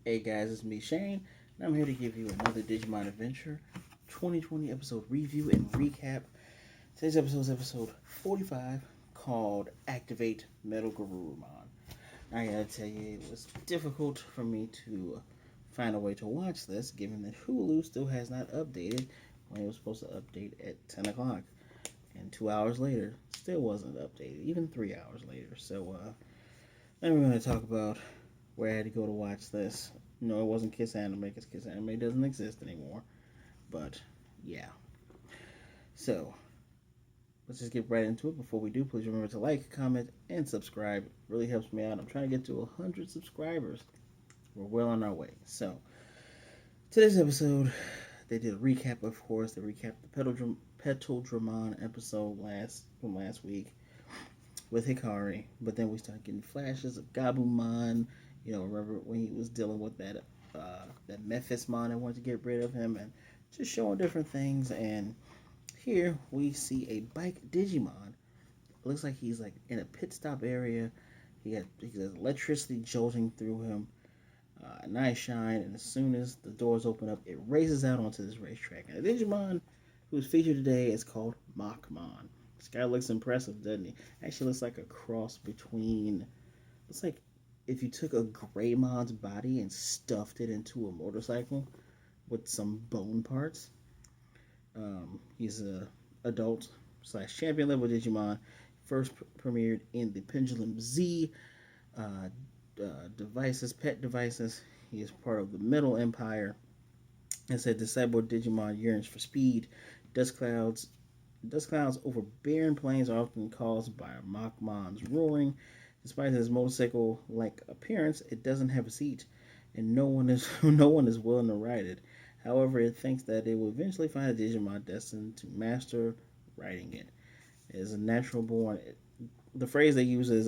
Hey guys, it's me Shane, and I'm here to give you another Digimon Adventure 2020 episode review and recap. Today's episode is episode 45 called Activate MetalGarurumon. I gotta tell you, it was difficult for me to find a way to watch this given that Hulu still has not updated when it was supposed to update at 10 o'clock. And 2 hours later, still wasn't updated, even 3 hours later. So, then we're going to talk about where I had to go to watch this. No, it wasn't Kiss Anime because Kiss Anime doesn't exist anymore. But yeah. So let's just get right into it. Before we do, please remember to like, comment, and subscribe. It really helps me out. I'm trying to get to 100 subscribers. We're well on our way. So today's episode, they did a recap, of course. They recapped the MetalGarurumon episode from last week with Hikari, but then we started getting flashes of Gabumon. You know, remember when he was dealing with that Mephismon and wanted to get rid of him, and just showing different things. And here we see a bike Digimon. It looks like he's like in a pit stop area. He has electricity jolting through him. Nice shine, and as soon as the doors open up, it races out onto this racetrack. And the Digimon who's featured today is called Machmon. This guy looks impressive, doesn't he? Actually looks like a cross between... Looks like if you took a Greymon's body and stuffed it into a motorcycle with some bone parts. He's a adult / champion level Digimon. First premiered in the Pendulum Z uh, pet devices. He is part of the Metal Empire. It said the cyborg Digimon yearns for speed. Dust clouds over barren plains are often caused by Machmon's roaring. Despite his motorcycle-like appearance, it doesn't have a seat, and no one is willing to ride it. However, it thinks that it will eventually find a Digimon destined to master riding it. It is a natural born. The phrase they use is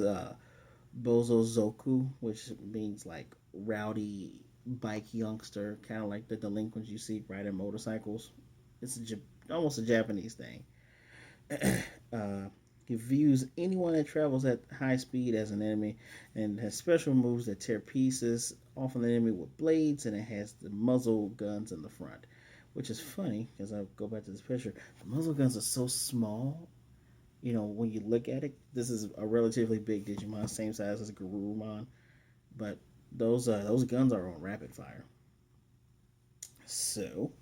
Bozozoku, which means like rowdy bike youngster, kind of like the delinquents you see riding motorcycles. It's almost a Japanese thing. He views anyone that travels at high speed as an enemy and has special moves that tear pieces off an enemy with blades, and it has the muzzle guns in the front, which is funny because I'll go back to this picture. The muzzle guns are so small. You know, when you look at it, this is a relatively big Digimon, same size as Garurumon, but those guns are on rapid fire. So,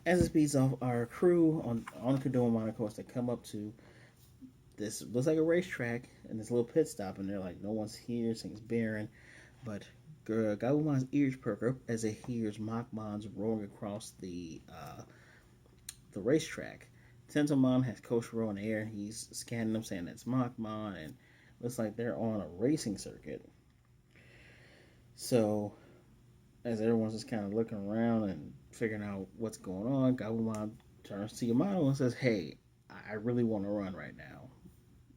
as it speeds off, our crew on Gabumon, of course, they come up to this looks like a racetrack and this little pit stop, and they're like, no one's here, things barren. But Gabumon's ears perk up as it hears Machmon's roaring across the racetrack. Tentomon has Koshiro in the air. He's scanning them, saying that's Machmon, and looks like they're on a racing circuit. So, as everyone's just kind of looking around and figuring out what's going on, Gabumon turns to Yamato and says, "Hey, I really want to run right now.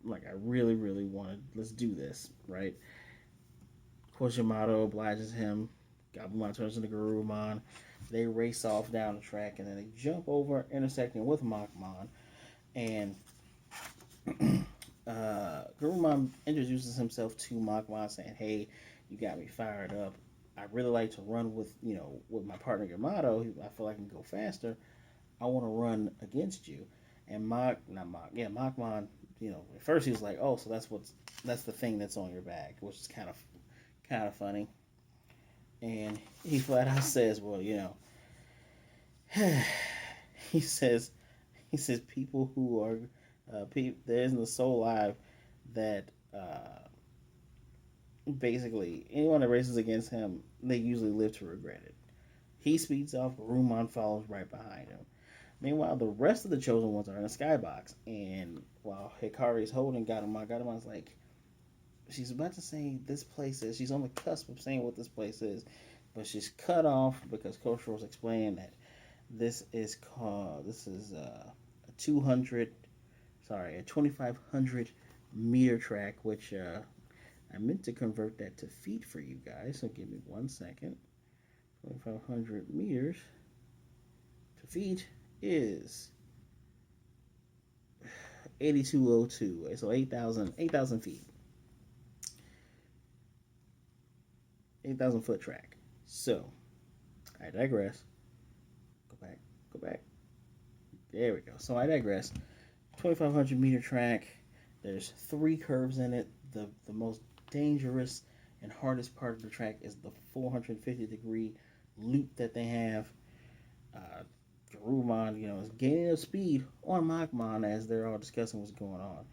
Like, I really, really want to. Let's do this, right?" Of course, Yamato obliges him. Gabumon turns into Garurumon. They race off down the track, and then they jump over, intersecting with Machmon. And Garurumon introduces himself to Machmon, saying, "Hey, you got me fired up. I really like to run with my partner Yamato. I feel like I can go faster. I want to run against you." And Machmon, at first he was like, "Oh, so that's the thing that's on your back," which is kind of funny. And he flat out says, "Well, he says people who are there isn't a soul alive that basically anyone that races against him, they usually live to regret it." He speeds off, Rumon follows right behind him. Meanwhile, the rest of the chosen ones are in a skybox, and while Hikari is holding Gabumon's like, she's about to say this place is. She's on the cusp of saying what this place is, but she's cut off because Koshiro's explaining that this is a 2,500 meter track, which I meant to convert that to feet for you guys. So give me 1 second. 2,500 meters to feet is 8,202. So 8,000 feet. 8,000 foot track. So, I digress. Go back, go back. There we go. So, I digress. 2,500 meter track. There's 3 curves in it. The most dangerous and hardest part of the track is the 450-degree loop that they have. Gabumon, is gaining up speed on Machmon as they're all discussing what's going on.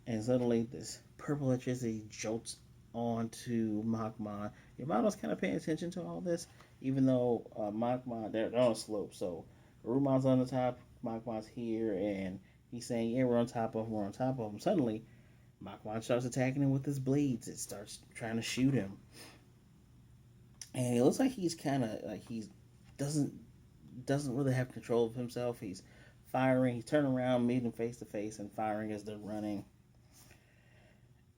And suddenly this purple electricity jolts onto Machmon. Yamato's kind of paying attention to all this, even though Machmon, they're on a slope. So Gabumon's on the top, Machmon's here, and he's saying, yeah, we're on top of him, we're on top of him. Suddenly, Machmon starts attacking him with his blades. It starts trying to shoot him. And it looks like he's kind of, like he doesn't really have control of himself. He's firing, he's turning around, meeting face to face, and firing as they're running.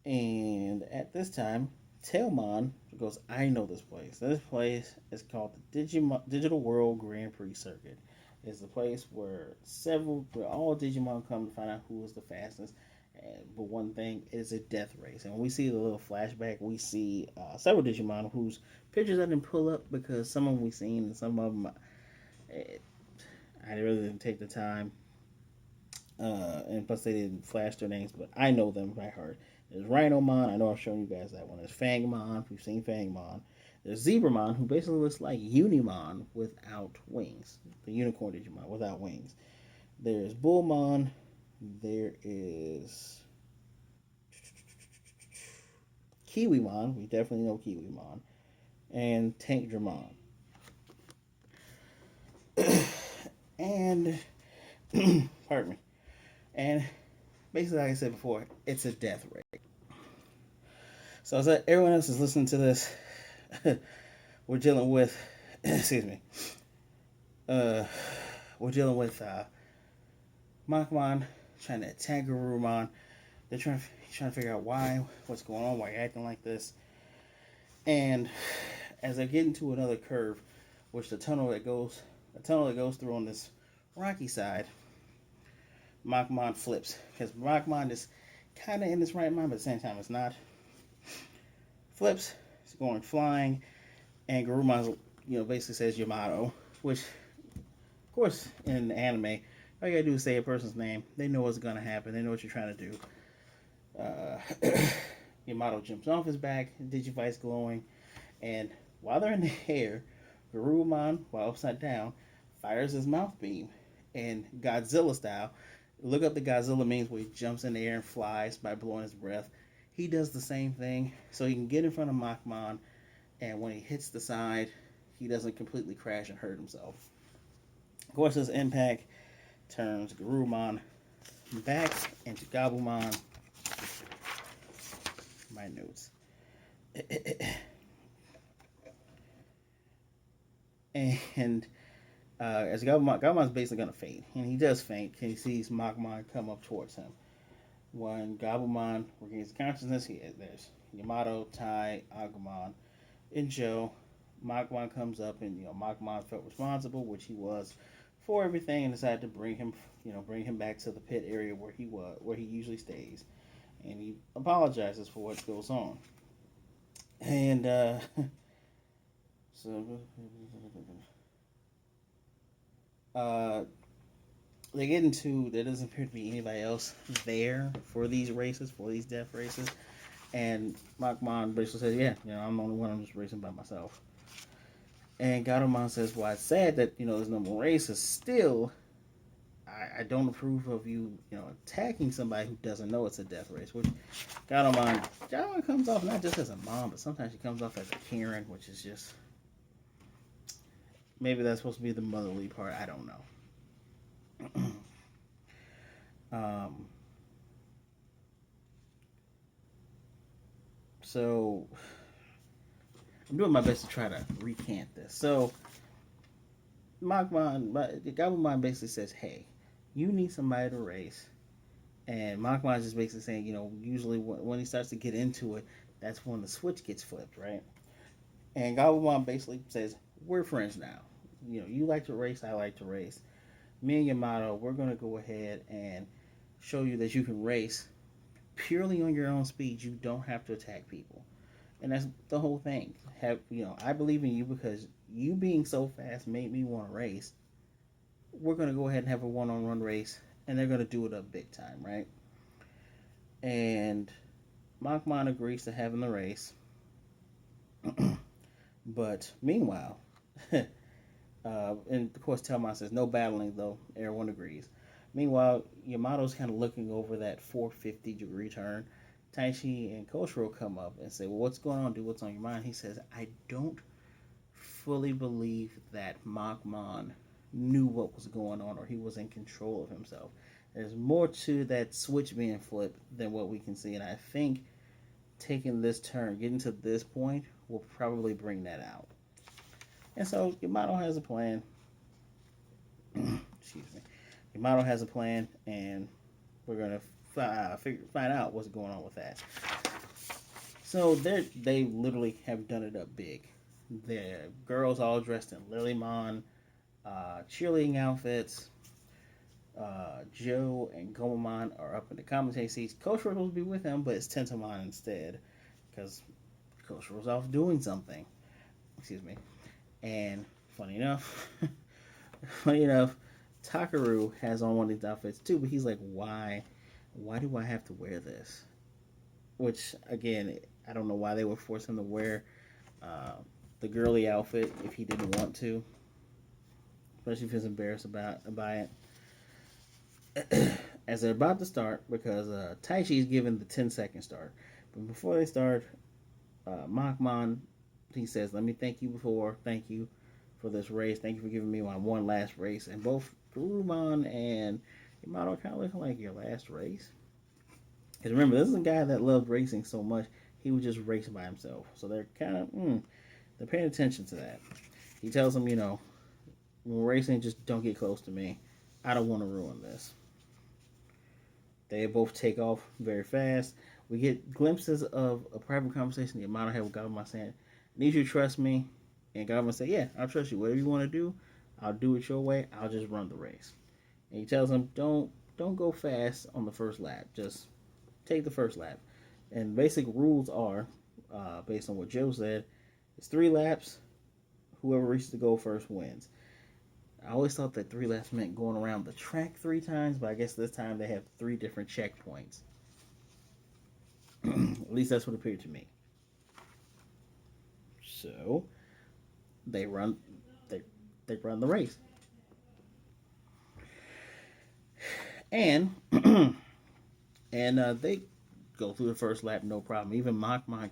And at this time, Tailmon goes, I know this place. This place is called the Digital World Grand Prix Circuit. It's the place where all Digimon come to find out who is the fastest. But one thing is a death race. And when we see the little flashback, we see several Digimon whose pictures I didn't pull up because some of them we've seen and some of them I really didn't take the time. And plus they didn't flash their names, but I know them by heart. There's Rhinomon, I know I've shown you guys that one. There's Fangmon, we've seen Fangmon. There's Zebramon, who basically looks like Unimon without wings. The unicorn Digimon without wings. There's Bullmon. There is Kiwimon, we definitely know Kiwimon. And Tankdramon. And, pardon me. And basically, like I said before, it's a death rate. So as everyone else is listening to this, we're dealing with, excuse me, we're dealing with Machmon trying to attack Garurumon. They're trying to figure out what's going on, why you're acting like this. And as I get into another curve, which the tunnel that goes through on this rocky side, Machmon flips because Machmon is kind of in his right mind, but at the same time it's not. Flips, he's going flying, and Garurumon, basically says Yamato, which, of course, in the anime, all you gotta do is say a person's name. They know what's gonna happen. They know what you're trying to do. Yamato jumps off his back, Digivice glowing, and while they're in the air, Garurumon, while upside down, fires his mouth beam, and Godzilla style. Look up the Godzilla memes where he jumps in the air and flies by blowing his breath. He does the same thing, so he can get in front of Machmon, and when he hits the side, he doesn't completely crash and hurt himself. Of course, this impact turns Garurumon back into Gabumon. My notes. And as Gabumon's basically going to faint, and he does faint, and he sees Machmon come up towards him. When Gabumon regains consciousness, there's Yamato, Tai, Agumon, and Joe. Machmon comes up, and Machmon felt responsible, which he was, for everything, and decided to bring him back to the pit area where he usually stays, and he apologizes for what goes on. And they get into, there doesn't appear to be anybody else there for these races, for these death races. And Machmon basically says, yeah, I'm the only one, I'm just racing by myself. And Gabumon says, well, it's sad that, there's no more races. Still, I don't approve of you, attacking somebody who doesn't know it's a death race. Which Gabumon comes off not just as a mom, but sometimes she comes off as a Karen, which is just, maybe that's supposed to be the motherly part. I don't know. So I'm doing my best to try to recant this. So Gabumon basically says, hey, you need somebody to race. And Machmon is just basically saying, usually when he starts to get into it, that's when the switch gets flipped, right? And Gabumon basically says, we're friends now. You like to race, I like to race. Me and Yamato, we're going to go ahead and show you that you can race purely on your own speed. You don't have to attack people. And that's the whole thing. I believe in you because you being so fast made me want to race. We're gonna go ahead and have a one-on-one race, and they're gonna do it up big time, right? And Machmon agrees to having the race, but meanwhile, and of course, Telmon says no battling though. Everyone agrees. Meanwhile, Yamato's kind of looking over that 450-degree turn. Taichi and Koshiro come up and say, "Well, what's going on, dude? What's on your mind?" He says, "I don't fully believe that Machmon knew what was going on or he was in control of himself. There's more to that switch being flipped than what we can see, and I think taking this turn, getting to this point, will probably bring that out." And so Yamato has a plan. Excuse me. Yamato has a plan, and we're gonna find out what's going on with that. So they literally have done it up big. The girls all dressed in Lilymon cheerleading outfits. Joe and Gabumon are up in the commentating seats. Coach will be with him, but it's Tentamon instead because Coach was off doing something. Excuse me. And funny enough, Takaru has on one of these outfits too, but he's like, why do I have to wear this? Which again, I don't know why they would force him to wear the girly outfit if he didn't want to, especially if he's embarrassed by it. As they're about to start, because Taichi is given the 10-second start, but before they start, Machmon, he says, "Let me thank you for this race. Thank you for giving me my one last race." And both Garurumon and Yamato kind of looking like, your last race? Because remember, this is a guy that loved racing so much, he would just race by himself. So they're kind of, they're paying attention to that. He tells them, when racing, just don't get close to me. I don't want to ruin this. They both take off very fast. We get glimpses of a private conversation Yamato had with Gabumon saying, "Need you to trust me?" And Gabumon said, "Yeah, I'll trust you. Whatever you want to do, I'll do it your way. I'll just run the race." And he tells him, "Don't go fast on the first lap. Just take the first lap." And basic rules are, based on what Joe said, it's 3 laps. Whoever reaches the goal first wins. I always thought that 3 laps meant going around the track 3 times, but I guess this time they have 3 different checkpoints. At least that's what appeared to me. So they run the race, and they go through the first lap no problem. Even Machmon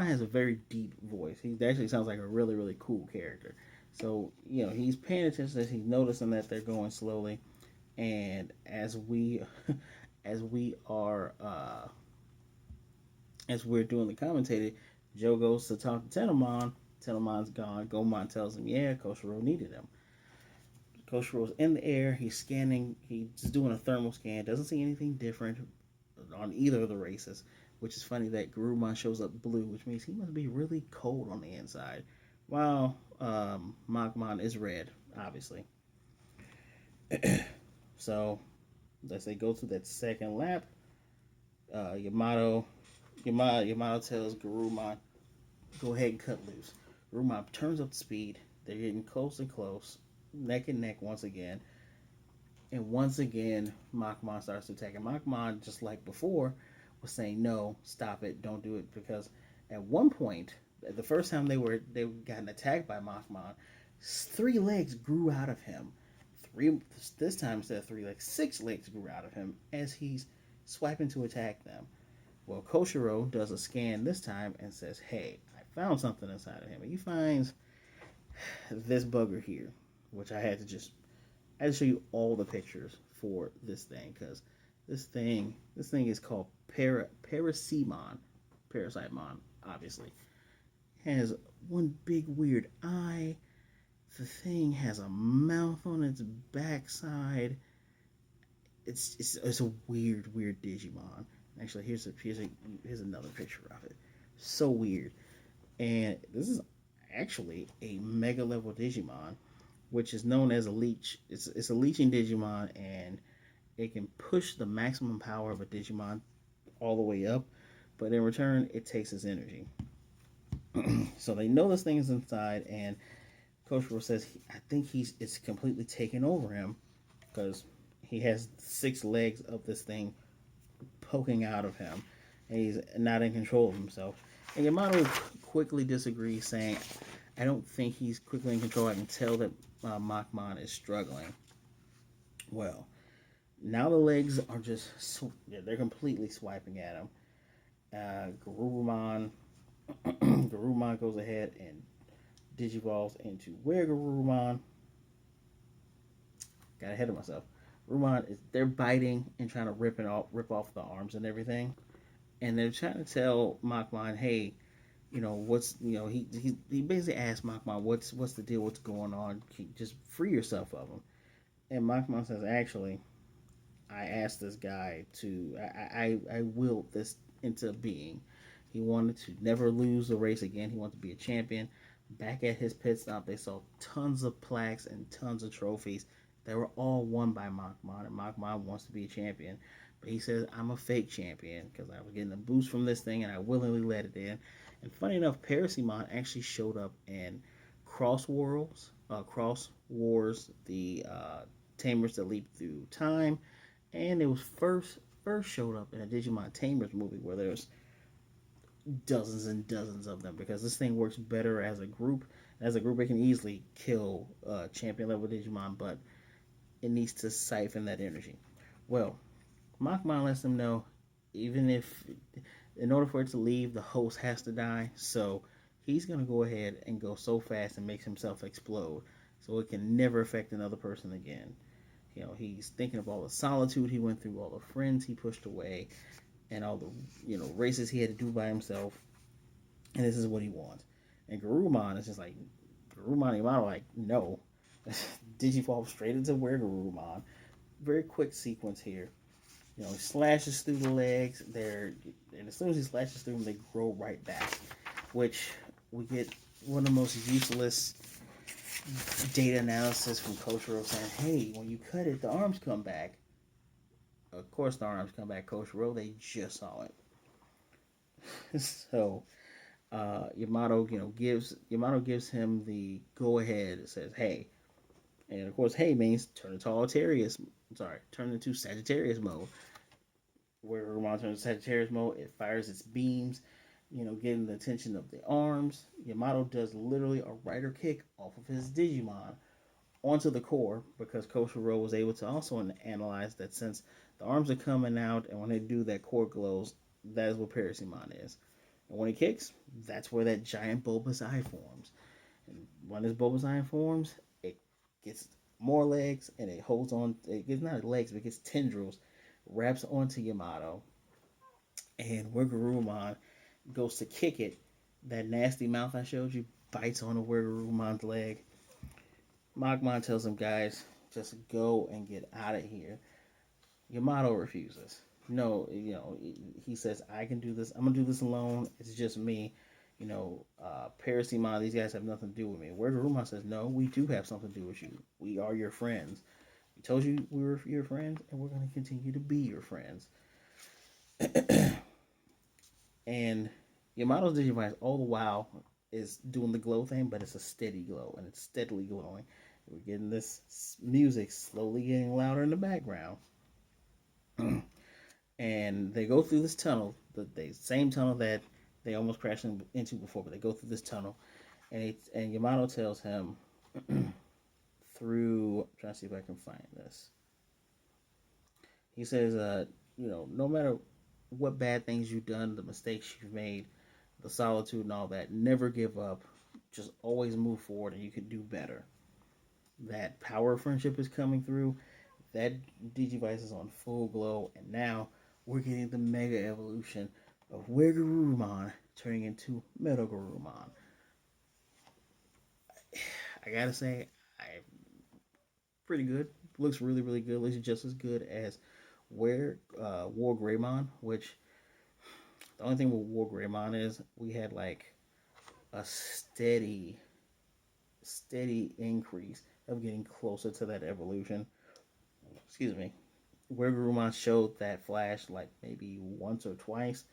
has a very deep voice. He actually sounds like a really, really cool character. So, he's paying attention. He's noticing that they're going slowly, and as we're doing the commentating, Joe goes to talk to Tentamon. Tentamon's gone. Gomon tells him, yeah, Koshiro needed him. Koshiro's in the air. He's scanning. He's doing a thermal scan. Doesn't see anything different on either of the races, which is funny that Garurumon shows up blue, which means he must be really cold on the inside. While Machmon is red, obviously. So, as they go through that second lap, Yamato tells Garurumon, "Go ahead and cut loose." Garurumon turns up the speed. They're getting close and close, neck and neck once again. And once again, Machmon starts to attack. And Machmon, just like before, was saying, "No, stop it, don't do it." Because at one point, the first time they gotten attacked by Machmon, 3 legs grew out of him. This time instead of 3 legs, 6 legs grew out of him as he's swiping to attack them. Well, Koshiro does a scan this time and says, "Hey, I found something inside of him." And he finds this bugger here, which I had to show you all the pictures for this thing, because this thing is called Parasitemon, obviously. Has one big weird eye. The thing has a mouth on its backside. It's a weird Digimon. Actually, here's another picture of it. So weird. And this is actually a mega level Digimon, which is known as a leech. It's a leeching Digimon, and it can push the maximum power of a Digimon all the way up but in return, it takes his energy. So they know this thing is inside, and Coach Ro says, I think it's completely taken over him because he has 6 legs of this thing poking out of him, and he's not in control of himself. And Yamato quickly disagrees, saying, I don't think he's quickly in control. I can tell that Machmon is struggling. Well, now the legs are just, they're completely swiping at him. Garurumon goes ahead and digivolves into Garurumon. Got ahead of myself. They're biting and trying to rip off the arms and everything, and they're trying to tell Machmon, hey, he basically asked Machmon, what's the deal, what's going on, just free yourself of him. And Machmon says, actually, I asked this guy to, I willed this into being. He wanted to never lose a race again. He wanted to be a champion. Back at his pit stop, they saw tons of plaques and tons of trophies. They were all won by Machmon, and Machmon wants to be a champion. But he says, I'm a fake champion because I was getting a boost from this thing and I willingly let it in. And funny enough, Parasimon actually showed up in Cross Wars, the Tamers that leap through time, and it was first showed up in a Digimon Tamers movie where there's dozens and dozens of them because this thing works better as a group. As a group, it can easily kill champion level Digimon, but it needs to siphon that energy. Well, Machmon lets them know, even if, in order for it to leave, the host has to die. So he's going to go ahead and go so fast and makes himself explode so it can never affect another person again. He's thinking of all the solitude he went through, all the friends he pushed away, and all the, races he had to do by himself. And this is what he wants. And Garurumon is just like, Garurumon and Yamato like, no. Digivolve straight into Garurumon. Very quick sequence here. He slashes through the legs. And as soon as he slashes through them, they grow right back. Which we get one of the most useless data analysis from Coach Ro saying, hey, when you cut it, the arms come back. Of course the arms come back, Coach Ro. They just saw it. So Yamato gives him the go ahead. It says, hey. And of course, hey means turn into Sagittarius mode. Where Garurumon turns to Sagittarius mode, it fires its beams, getting the attention of the arms. Yamato does literally a rider kick off of his Digimon onto the core because Coach Ro was able to also analyze that since the arms are coming out and when they do that core glows, that is what Parasimon is. And when he kicks, that's where that giant bulbous eye forms. And when this bulbous eye forms, it gets more legs and it holds on. It gets not legs, but it gets tendrils, wraps onto Yamato. And where Garurumon goes to kick it, that nasty mouth I showed you bites on Garurumon's leg. Machmon tells him, guys, just go and get out of here. Yamato refuses. No, he says, I can do this. I'm going to do this alone. It's just me. Parasimon, these guys have nothing to do with me. Garurumon says, no, we do have something to do with you. We are your friends. We told you we were your friends, and we're going to continue to be your friends. And Yamato's Digivice all the while is doing the glow thing, but it's a steady glow, and it's steadily glowing. We're getting this music slowly getting louder in the background. And they go through this tunnel, the same tunnel that they almost crashed into before, but they go through this tunnel. And Yamato tells him through, I'm trying to see if I can find this. He says, no matter what bad things you've done, the mistakes you've made, the solitude and all that, never give up. Just always move forward and you can do better. That power of friendship is coming through. That Digivice is on full glow, and now we're getting the mega evolution of Garurumon turning into MetalGarurumon. I gotta say, pretty good. Looks really, really good. Looks just as good as Greymon, which the only thing with Greymon is we had like a steady increase of getting closer to that evolution. Excuse me. Garurumon showed that flash like maybe once or twice.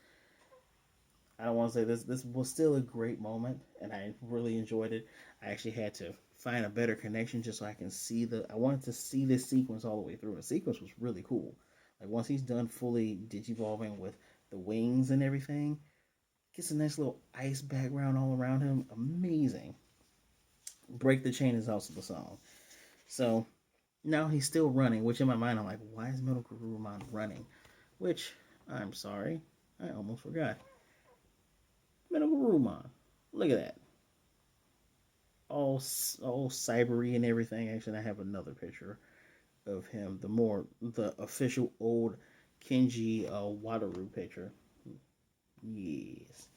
I don't want to say this. This was still a great moment, and I really enjoyed it. I actually had to find a better connection just so I can see the. I wanted to see this sequence all the way through. The sequence was really cool. Like once he's done fully digivolving with the wings and everything, gets a nice little ice background all around him. Amazing. Break the Chain is also the song. So now he's still running, which in my mind I'm like, why is MetalGarurumon running? Which I'm sorry, I almost forgot. MetalGarurumon, look at that, all cybery and everything. Actually, I have another picture of him, the official old Kenji Wataru picture. Yes,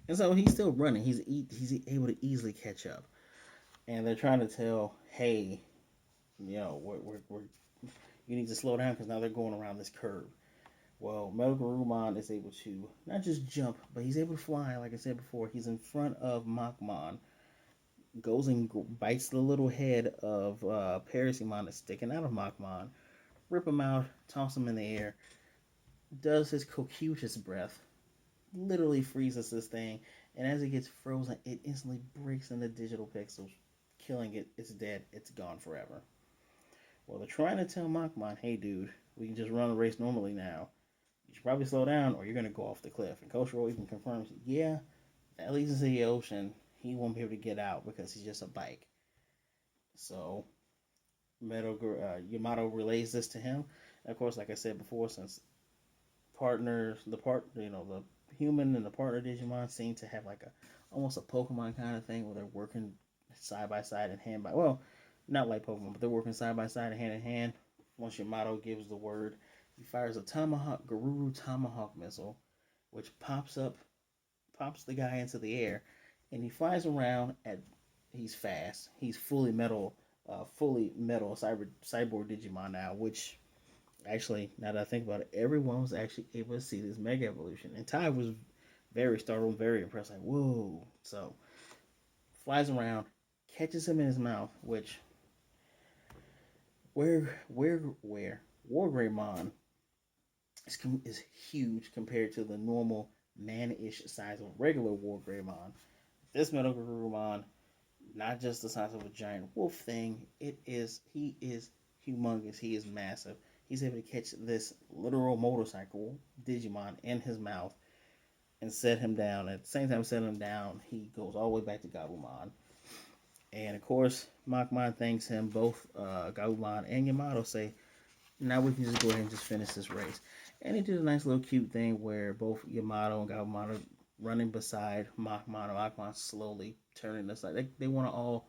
and so he's still running. He's able to easily catch up, and they're trying to tell, hey, we're you need to slow down because now they're going around this curve. Well, MetalGarurumon is able to not just jump, but he's able to fly. Like I said before, he's in front of Machmon, goes and bites the little head of Parasimon that's sticking out of Machmon, rip him out, toss him in the air, does his cocytus breath, literally freezes this thing, and as it gets frozen, it instantly breaks into digital pixels, killing it. It's dead. It's gone forever. Well, they're trying to tell Machmon, hey, dude, we can just run a race normally now. You should probably slow down or you're going to go off the cliff. And Coach Roy even confirms, yeah, that leads into the ocean. He won't be able to get out because he's just a bike. So Yamato relays this to him. And of course, like I said before, since the human and the partner Digimon seem to have like a almost a Pokemon kind of thing where they're working side by side and hand by not like Pokemon, but they're working side by side and hand in hand. Once Yamato gives the word, he fires a Garuru Tomahawk missile, which pops the guy into the air, and he flies around at. He's fast. He's fully metal cyborg Digimon now, which actually, now that I think about it, everyone was actually able to see this mega evolution, and Ty was very startled, very impressed, like whoa. So flies around, catches him in his mouth, which where Wargreymon is huge compared to the normal man-ish size of regular Wargreymon. This MetalGarurumon, not just the size of a giant wolf thing, he is humongous. He is massive. He's able to catch this literal motorcycle Digimon in his mouth and set him down. At the same time, setting him down, he goes all the way back to Gabumon. And of course, Machmon thanks him. Both Gabumon and Yamato say, now we can just go ahead and just finish this race. And he did a nice little cute thing where both Yamato and Gabumon are running beside Machmon, and Machmon slowly turning aside. They want to all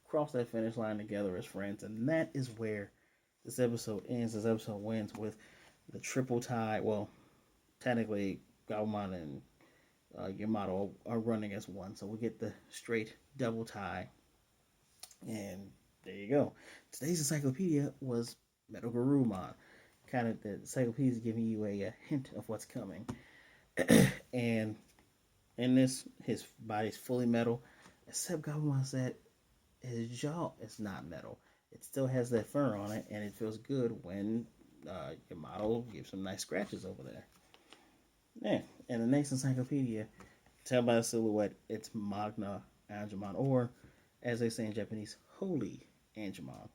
cross that finish line together as friends. And that is where this episode ends. This episode wins with the triple tie. Well, technically, Gabumon and Yamato are running as one. So we get the straight double tie. And there you go. Today's encyclopedia was MetalGarurumon. Kind of the encyclopedia is giving you a hint of what's coming. And in this, his body's fully metal, except Gabumon said his jaw is not metal. It still has that fur on it, and it feels good when Yamato gives some nice scratches over there. Yeah, and the next encyclopedia, tell by the silhouette, it's Magna Angemon, or as they say in Japanese, Holy Angemon.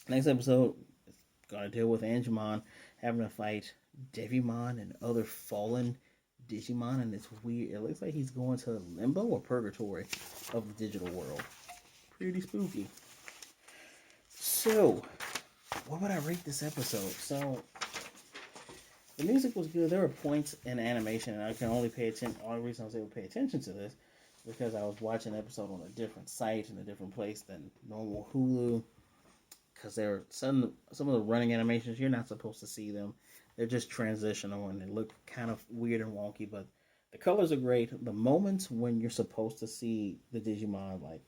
Next episode is going to deal with Angemon having to fight Devimon and other fallen Digimon, and it's weird. It looks like he's going to limbo or purgatory of the digital world. Pretty spooky. So, what would I rate this episode? So, the music was good. There were points in animation, and I can only pay attention. The only reason I was able to pay attention to this is because I was watching an episode on a different site in a different place than normal Hulu. Because there are some of the running animations, you're not supposed to see them. They're just transitional and they look kind of weird and wonky, but the colors are great. The moments when you're supposed to see the Digimon like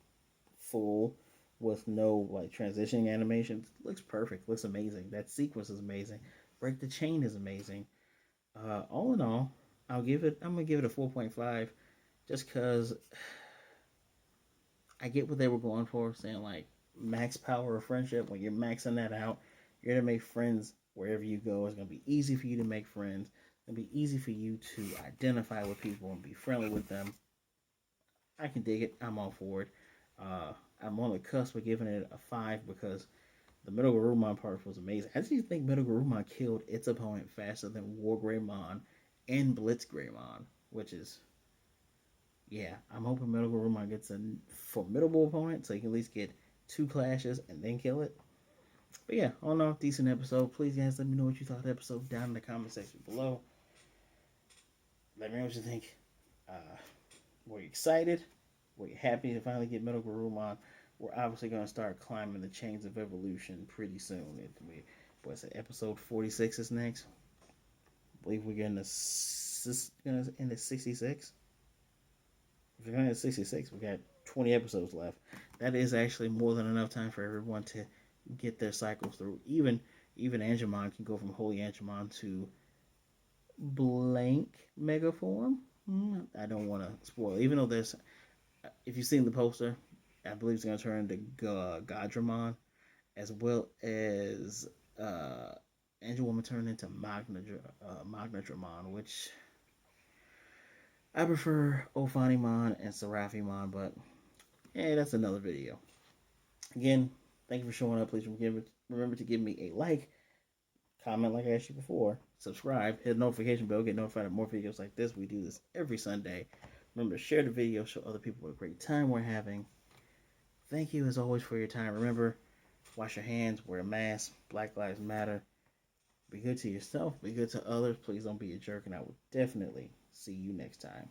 full with no like transitioning animations looks perfect, looks amazing. That sequence is amazing. Break the Chain is amazing. All in all, I'm gonna give it a 4.5 just because I get what they were going for, saying like max power of friendship. When you're maxing that out, you're gonna make friends wherever you go. It's gonna be easy for you to make friends. It'll be easy for you to identify with people and be friendly with them. I can dig it. I'm all for it. I'm on the cusp of giving it a 5 because the MetalGarurumon part was amazing. I just think MetalGarurumon killed its opponent faster than War Greymon and Blitz Greymon, which is, yeah, I'm hoping MetalGarurumon gets a formidable opponent so you can at least get 2 clashes and then kill it. But yeah, all in all, decent episode. Please, guys, let me know what you thought of the episode down in the comment section below. Let me know what you think. Were you excited? Were you happy to finally get MetalGarurumon? We're obviously going to start climbing the chains of evolution pretty soon. What's it, episode 46 is next? I believe we're getting into 66. If we're going to 66, we got 20 episodes left. That is actually more than enough time for everyone to get their cycles through. Even Angemon can go from Holy Angemon to blank Mega Form. I don't want to spoil. Even though there's, if you've seen the poster, I believe it's going to turn into Godramon, as well as Angelwoman turned into Magnadramon, which I prefer Ophanimon and Seraphimon, but hey, that's another video. Again, thank you for showing up. Please remember to give me a like, comment like I asked you before, subscribe, hit the notification bell, get notified of more videos like this. We do this every Sunday. Remember to share the video, show other people what a great time we're having. Thank you as always for your time. Remember, wash your hands, wear a mask, Black Lives Matter. Be good to yourself, be good to others. Please don't be a jerk, and I will definitely see you next time.